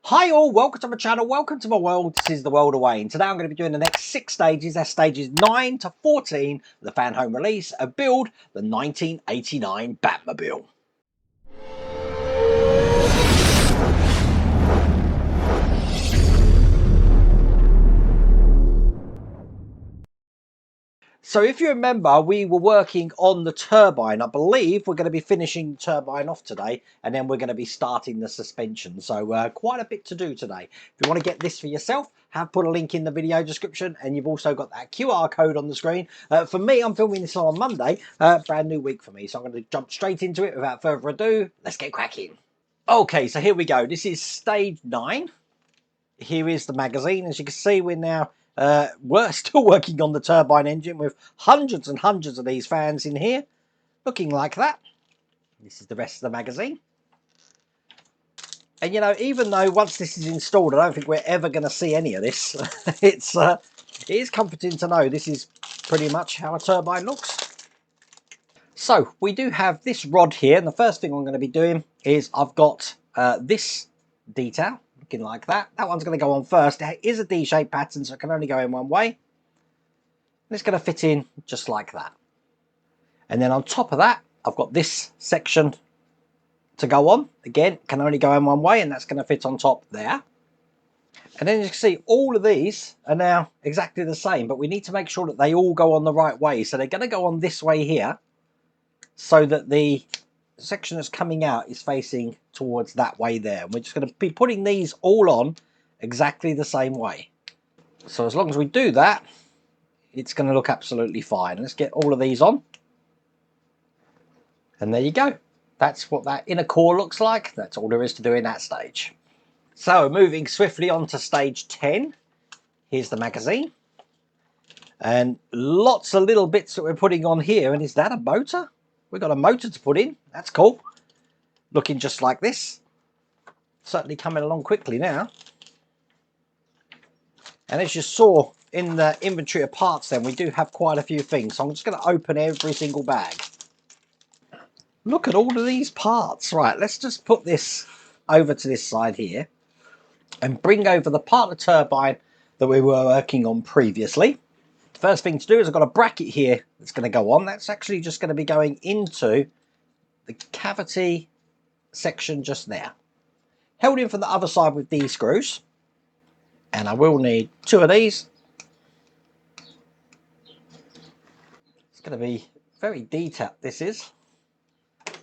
Hi all, welcome to my channel, welcome to my world. This is the world of Wayne. Today I'm going to be doing the next 6 stages. That's stages 9 to 14 of the Fanhome release of Build the 1989 Batmobile. So if you remember, we were working on the turbine. I believe we're going to be finishing the turbine off today, and then we're going to be starting the suspension. So quite a bit to do today. If you want to get this for yourself, have put a link in the video description, and you've also got that QR code on the screen. For me, I'm filming this on Monday, brand new week for me. So I'm going to jump straight into it without further ado. Let's get cracking. Okay, so here we go. This is stage 9. Here is the magazine. As you can see, we're still working on the turbine engine with hundreds and hundreds of these fans in here, looking like that. This is the rest of the magazine. And you know, even though once this is installed, I don't think we're ever going to see any of this. It is comforting to know this is pretty much how a turbine looks. So we do have this rod here, and the first thing I'm going to be doing is I've got this detail. Looking like that. That one's going to go on first. It is a D-shaped pattern, so it can only go in one way. And it's going to fit in just like that. And then on top of that, I've got this section to go on. Again, can only go in one way, and that's going to fit on top there. And then you can see all of these are now exactly the same, but we need to make sure that they all go on the right way. So they're going to go on this way here, so that the section that's coming out is facing towards that way there. And we're just going to be putting these all on exactly the same way. So as long as we do that, it's going to look absolutely fine. Let's get all of these on. And there you go. That's what that inner core looks like. That's all there is to do in that stage. So moving swiftly on to stage 10. Here's the magazine. And lots of little bits that we're putting on here. And is that a motor? We've got a motor to put in. That's cool. Looking just like this. Certainly coming along quickly now. And as you saw in the inventory of parts then, we do have quite a few things. So I'm just going to open every single bag. Look at all of these parts. Right, let's just put this over to this side here. And bring over the part of the turbine that we were working on previously. The first thing to do is I've got a bracket here that's going to go on. That's actually just going to be going into the cavity section just there. Held in from the other side with these screws. And I will need 2 of these. It's going to be very detailed, this is.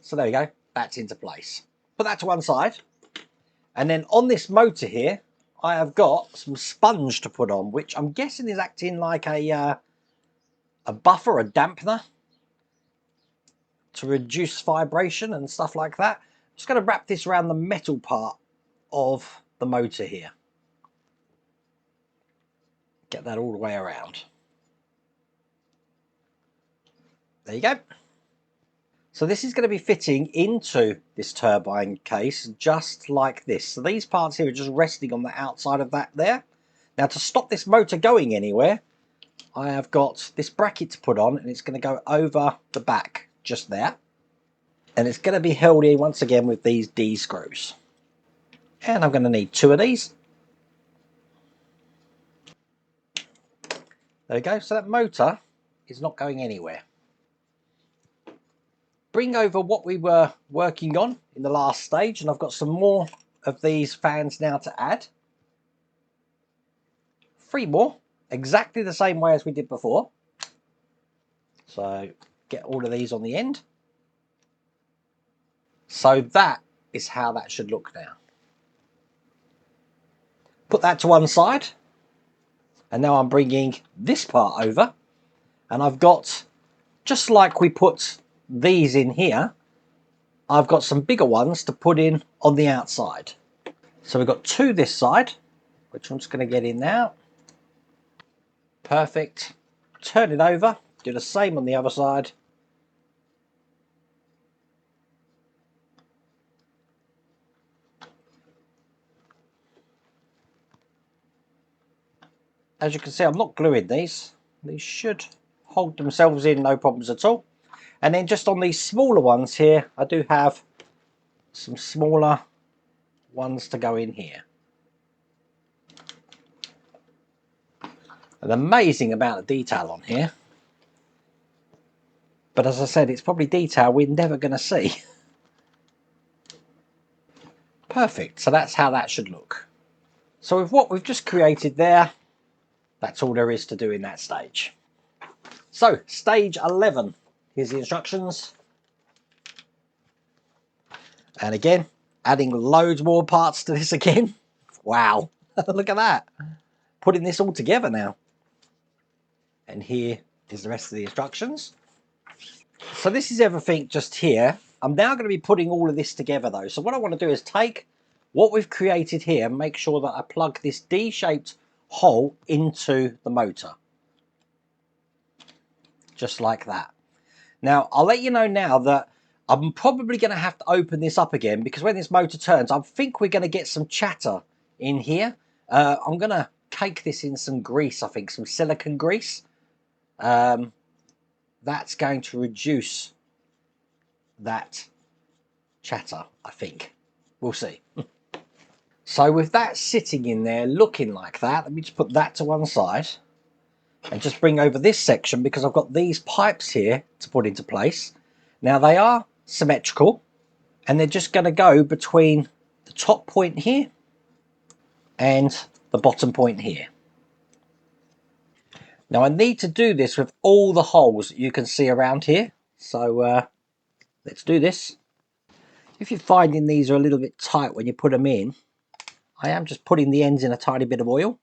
So there we go. That's into place. Put that to one side. And then on this motor here, I have got some sponge to put on, which I'm guessing is acting like a buffer, a dampener, to reduce vibration and stuff like that. I'm just going to wrap this around the metal part of the motor here. Get that all the way around. There you go. So this is going to be fitting into this turbine case just like this. So these parts here are just resting on the outside of that there. Now to stop this motor going anywhere, I have got this bracket to put on, and it's going to go over the back just there. And it's going to be held in once again with these D screws. And I'm going to need 2 of these. There we go. So that motor is not going anywhere. Bring over what we were working on in the last stage, and I've got some more of these fans now to add. 3 more, exactly the same way as we did before. So get all of these on the end. So that is how that should look now. Put that to one side. And now I'm bringing this part over. And I've got, just like we put these in here, I've got some bigger ones to put in on the outside. So we've got 2 this side, which I'm just going to get in now. Perfect. Turn it over. Do the same on the other side. As you can see, I'm not gluing these. These should hold themselves in, no problems at all. And then just on these smaller ones here, I do have some smaller ones to go in here. An amazing amount of detail on here. But as I said, it's probably detail we're never going to see. Perfect. So that's how that should look. So with what we've just created there, that's all there is to do in that stage. So stage 11. Here's the instructions. And again, adding loads more parts to this again. Wow. Look at that. Putting this all together now. And here is the rest of the instructions. So this is everything just here. I'm now going to be putting all of this together though. So what I want to do is take what we've created here and make sure that I plug this D-shaped hole into the motor. Just like that. Now, I'll let you know now that I'm probably going to have to open this up again because when this motor turns, I think we're going to get some chatter in here. I'm going to cake this in some grease, I think, some silicone grease. That's going to reduce that chatter, I think. We'll see. So with that sitting in there looking like that, let me just put that to one side and just bring over this section because I've got these pipes here to put into place. Now they are symmetrical and they're just going to go between the top point here and the bottom point here. Now I need to do this with all the holes that you can see around here. So let's do this. If you're finding these are a little bit tight when you put them in, I am just putting the ends in a tiny bit of oil.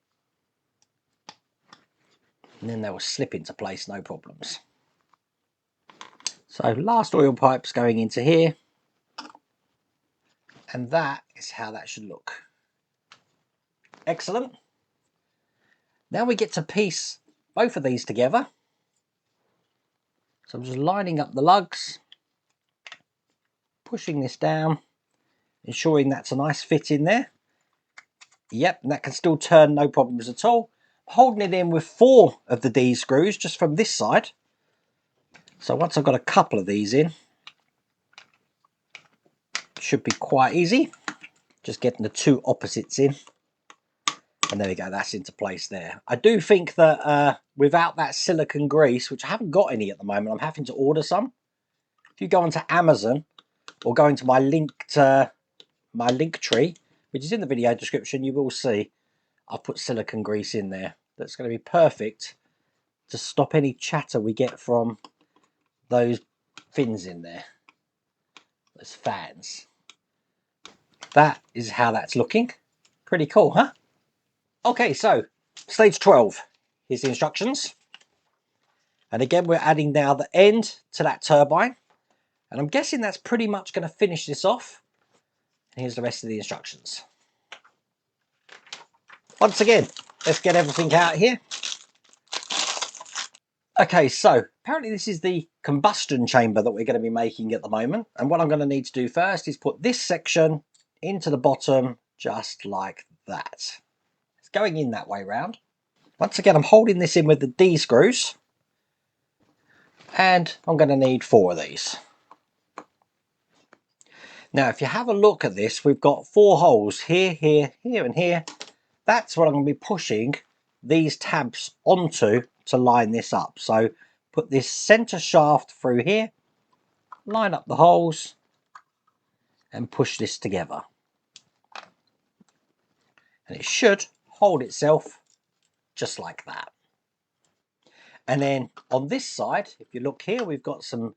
And then they will slip into place, no problems. So last oil pipe's going into here. And that is how that should look. Excellent. Now we get to piece both of these together. So I'm just lining up the lugs, pushing this down, ensuring that's a nice fit in there. Yep, and that can still turn, no problems at all. Holding it in with 4 of the D screws just from this side. So once I've got a couple of these in, it should be quite easy. Just getting the 2 opposites in. And there we go, that's into place there. I do think that without that silicone grease, which I haven't got any at the moment, I'm having to order some. If you go onto Amazon or go into my link tree, which is in the video description, you will see I've put silicone grease in there. That's going to be perfect to stop any chatter we get from those fins in there, those fans. That is how that's looking. Pretty cool, huh? Okay, so stage 12. Here's the instructions. And again, we're adding now the end to that turbine. And I'm guessing that's pretty much going to finish this off. And here's the rest of the instructions. Once again, let's get everything out here. Okay, so apparently this is the combustion chamber that we're going to be making at the moment. And what I'm going to need to do first is put this section into the bottom just like that. It's going in that way round. Once again, I'm holding this in with the D screws. And I'm going to need 4 of these. Now, if you have a look at this, we've got 4 holes here, here, here, and here. That's what I'm going to be pushing these tabs onto to line this up. So put this center shaft through here, line up the holes, and push this together. And it should hold itself just like that. And then on this side, if you look here, we've got some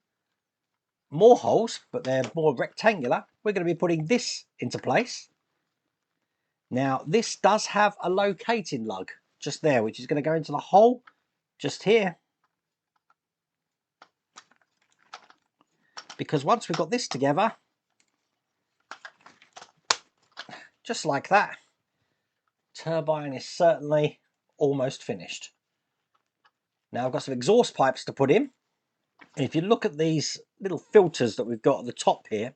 more holes, but they're more rectangular. We're going to be putting this into place. Now, this does have a locating lug just there, which is going to go into the hole just here. Because once we've got this together, just like that, turbine is certainly almost finished. Now I've got some exhaust pipes to put in. And if you look at these little filters that we've got at the top here,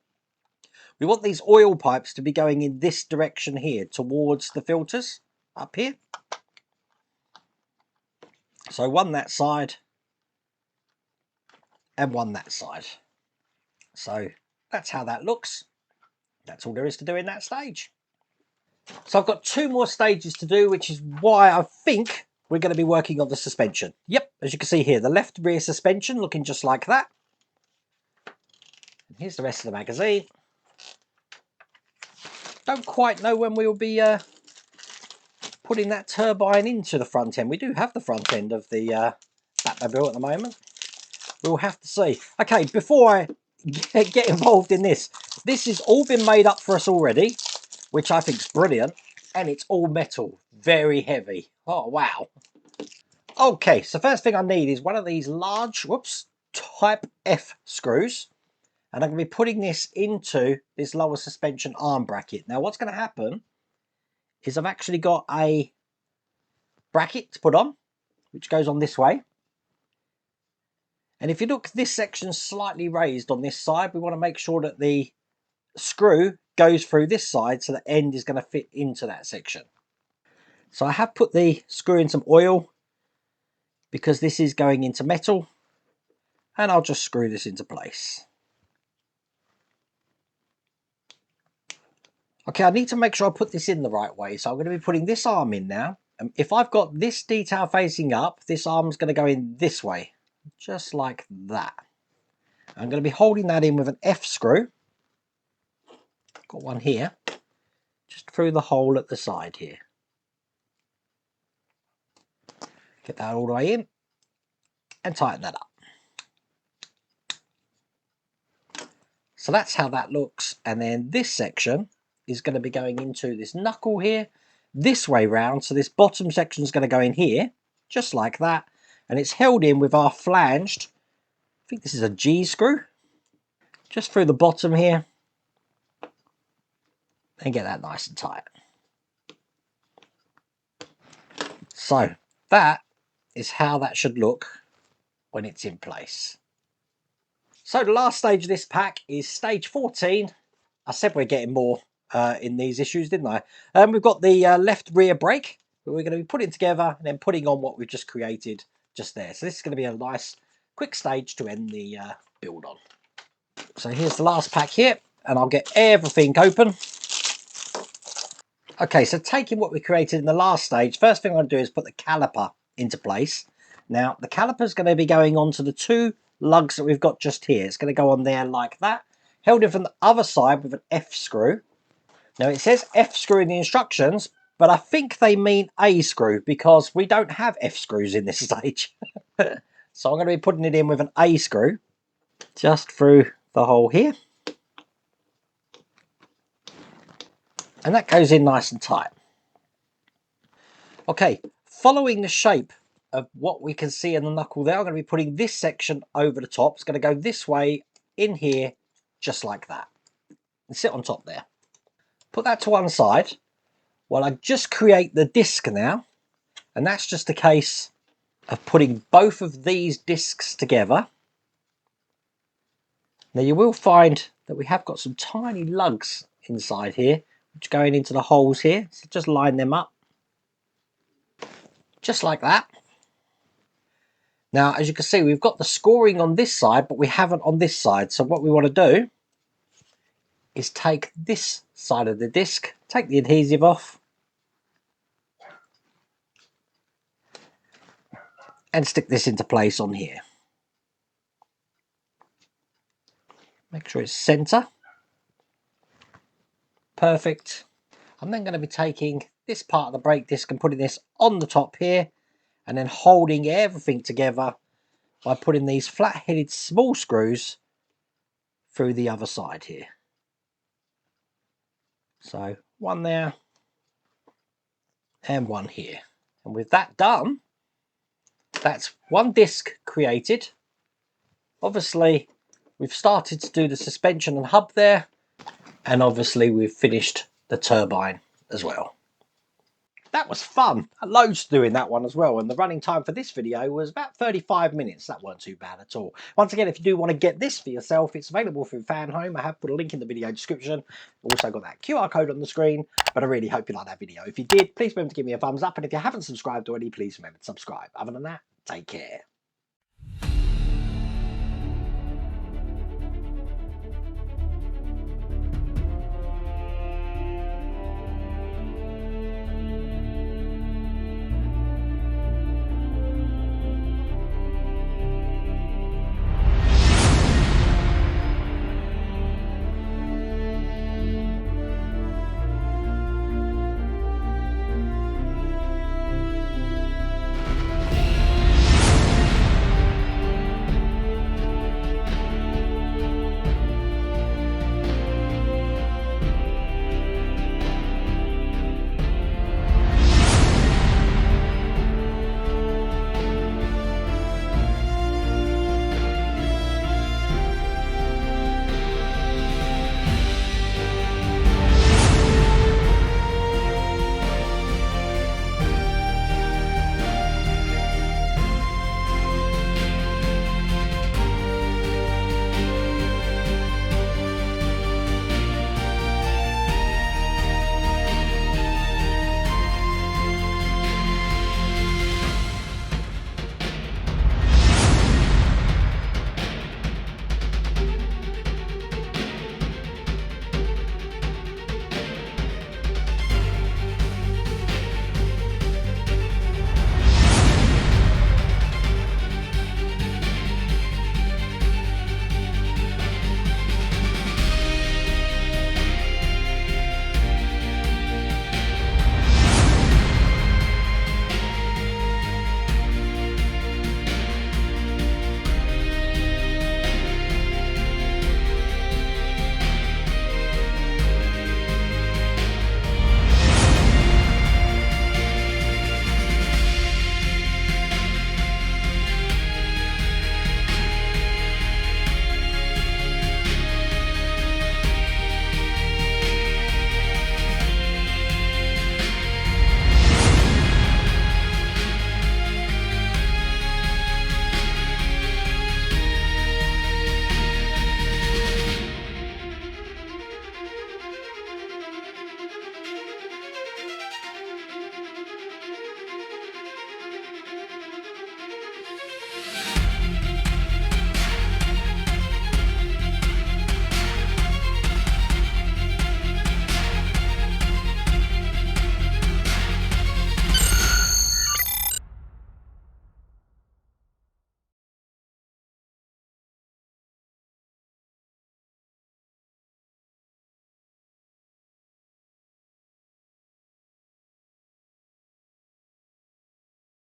we want these oil pipes to be going in this direction here towards the filters up here. So one that side and one that side. So that's how that looks. That's all there is to do in that stage. So I've got 2 more stages to do, which is why I think we're going to be working on the suspension. Yep, as you can see here, the left rear suspension looking just like that. And here's the rest of the magazine. Don't quite know when we'll be putting that turbine into the front end. We do have the front end of the Batmobile at the moment. We'll have to see. Okay, before I get involved in this, this has all been made up for us already, which I think is brilliant, and it's all metal, very heavy. Oh, wow. Okay, so first thing I need is one of these large, whoops, type F screws, and I'm going to be putting this into this lower suspension arm bracket. Now, what's going to happen is I've actually got a bracket to put on, which goes on this way. And if you look, this section's slightly raised on this side. We want to make sure that the screw goes through this side so the end is going to fit into that section. So I have put the screw in some oil because this is going into metal, and I'll just screw this into place. Okay, I need to make sure I put this in the right way, so I'm going to be putting this arm in now. And if I've got this detail facing up, this arm's going to go in this way, just like that. I'm going to be holding that in with an F screw. Got one here, just through the hole at the side here. Get that all the way in and tighten that up. So that's how that looks. And then this section is going to be going into this knuckle here, this way round. So this bottom section is going to go in here, just like that. And it's held in with our flanged, I think this is a G screw, just through the bottom here. And get that nice and tight. So that is how that should look when it's in place. So the last stage of this pack is stage 14. I said we're getting more in these issues, didn't I? We've got the left rear brake that we're going to be putting together and then putting on what we've just created just there. So this is going to be a nice quick stage to end the build on. So here's the last pack here, and I'll get everything open. Okay, so taking what we created in the last stage, first thing I'm going to do is put the caliper into place. Now, the caliper is going to be going onto the two lugs that we've got just here. It's going to go on there like that, held in from the other side with an F screw. Now, it says F screw in the instructions, but I think they mean A screw because we don't have F screws in this stage. So I'm going to be putting it in with an A screw just through the hole here. And that goes in nice and tight. Okay, following the shape of what we can see in the knuckle there, I'm going to be putting this section over the top. It's going to go this way in here, just like that. And sit on top there. Put that to one side while I just create the disc now. And that's just a case of putting both of these discs together. Now you will find that we have got some tiny lugs inside here, which are going into the holes here. So just line them up. Just like that. Now, as you can see, we've got the scoring on this side, but we haven't on this side. So what we want to do is take this side of the disc, take the adhesive off, and stick this into place on here. Make sure it's center. Perfect. I'm then going to be taking this part of the brake disc and putting this on the top here, and then holding everything together by putting these flat-headed small screws through the other side here. So one there and one here. And with that done, that's one disc created. Obviously, we've started to do the suspension and hub there, and obviously we've finished the turbine as well. That was fun. Loads doing that one as well, and the running time for this video was about 35 minutes. That weren't too bad at all. Once again, if you do want to get this for yourself, it's available through Fanhome. I have put a link in the video description. Also got that QR code on the screen, but I really hope you like that video. If you did, please remember to give me a thumbs up, and if you haven't subscribed already, please remember to subscribe. Other than that, take care.